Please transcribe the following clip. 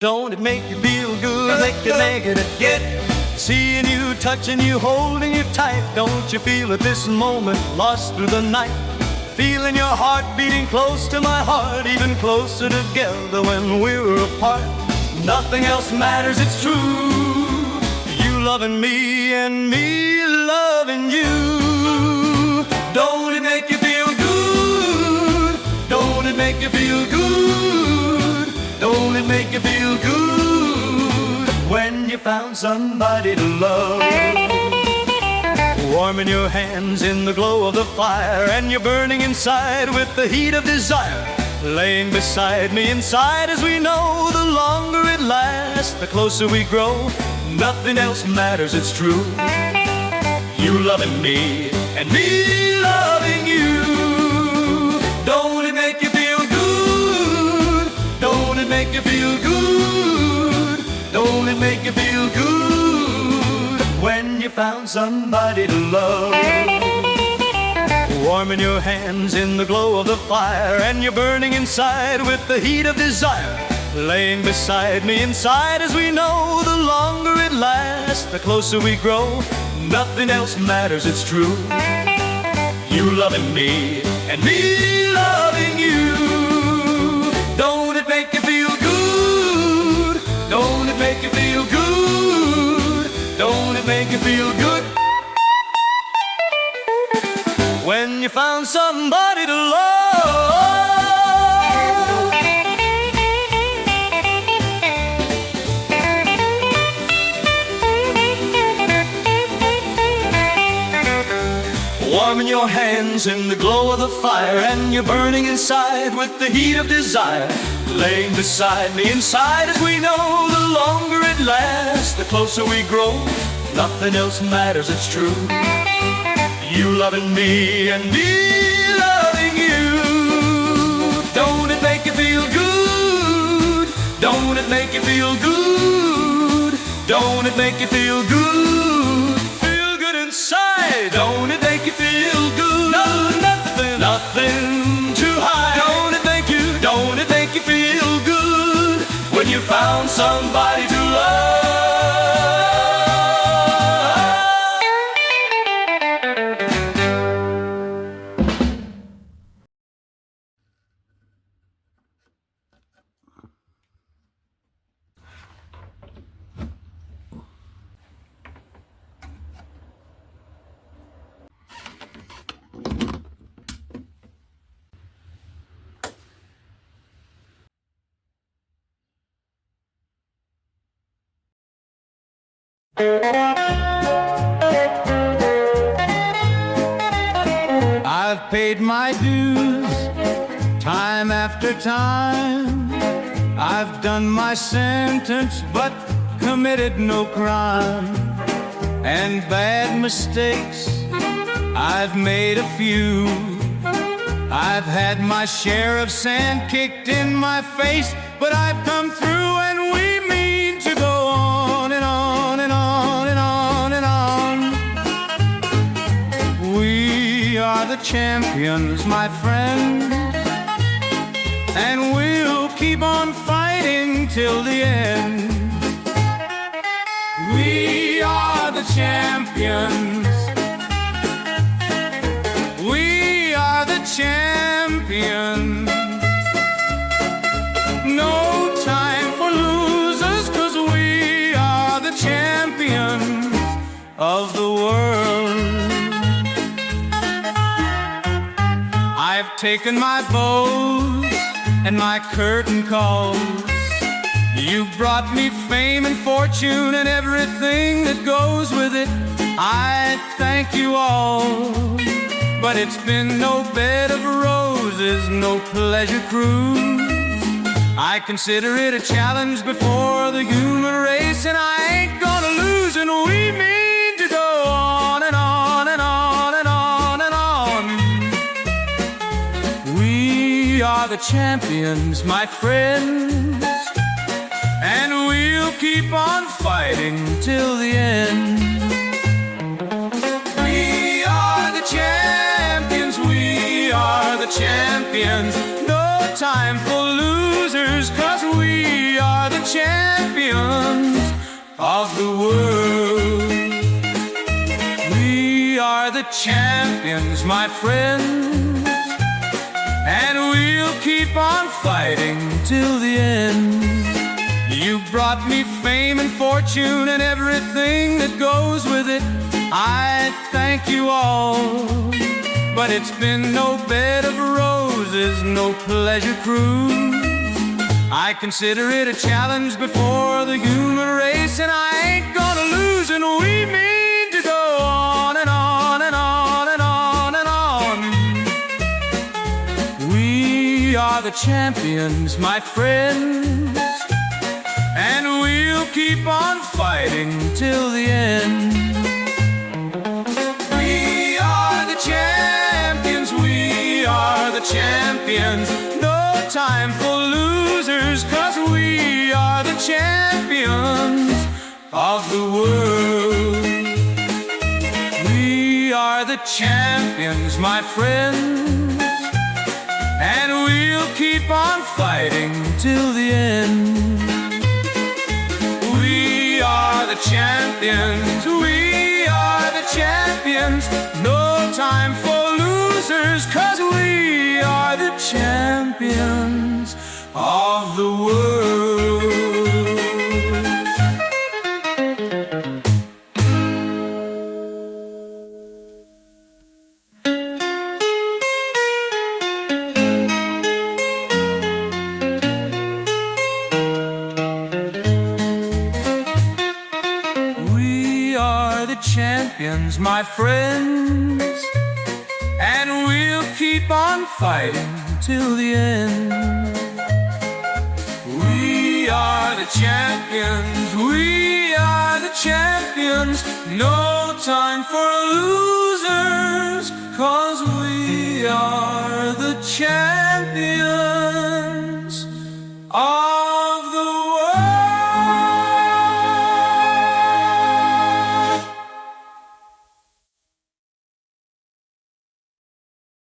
Don't it make you feel good, make it get? Seeing you, touching you, holding you tight. Don't you feel at this moment lost through the night? Feeling your heart beating close to my heart, even closer together when we're apart. Nothing else matters, it's true. You loving me and me loving you. Don't it make you feel good? Don't it make you feel good? Don't it make you feel good when you found somebody to love? Warming your hands in the glow of the fire, and you're burning inside with the heat of desire. Laying beside me inside, as we know, the longer it lasts, the closer we grow. Nothing else matters, it's true. You loving me and me loving you. Don't it make you feel good? Don't it make you feel good? Don't it make you feel good when you found somebody to love? Warming your hands in the glow of the fire, and you're burning inside with the heat of desire. Laying beside me inside, as we know, the longer it lasts, the closer we grow. Nothing else matters, it's true. You loving me and me loving you. Don't it make you feel good? Don't it make you feel good? Don't it make you feel good when you found somebody to love? Warming your hands in the glow of the fire, and you're burning inside with the heat of desire. Laying beside me inside, as we know, the longer it lasts, the closer we grow. Nothing else matters, it's true. You loving me and me loving you. Don't it make you feel good? Don't it make you feel good? Don't it make you feel good? Feel good inside. Don't it make you feel good? No, nothing too high. Don't it make you feel good when you found somebody to love? I've paid my dues time after time. I've done my sentence but committed no crime. And bad mistakes, I've made a few. I've had my share of sand kicked in my face, but I've come through, and we mean to go on and on and on and on and on. We are the champions, my friend, and we'll keep on fighting till the end. We are the champions. We are the champions. No time for losers, 'cause we are the champions of the world. I've taken my bows and my curtain calls. You brought me fame and fortune and everything that goes with it. I thank you all, but it's been no bed of roses, no pleasure cruise. I consider it a challenge before the human race, and I ain't gonna lose, and we mean to go on and on and on and on and on. We are the champions, my friends, and we'll keep on fighting till the end. We are the champions, we are the champions. No time for losers, 'cause we are the champions of the world. We are the champions, my friends, and we'll keep on fighting till the end. You brought me fame and fortune and everything that goes with it. I thank you all, but it's been no bed of roses, no pleasure cruise. I consider it a challenge before the human race, and I ain't gonna lose, and we mean to go on and on and on and on and on. We are the champions, my friends, and we'll keep on fighting till the end. We are the champions, we are the champions. No time for losers, 'cause we are the champions of the world. We are the champions, my friends, and we'll keep on fighting till the end. We are the champions, we are the champions. No time for losers, 'cause we are the champions of the world. Champions, my friends, and we'll keep on fighting till the end. We are the champions, we are the champions. No time for losers, 'cause we are the champions.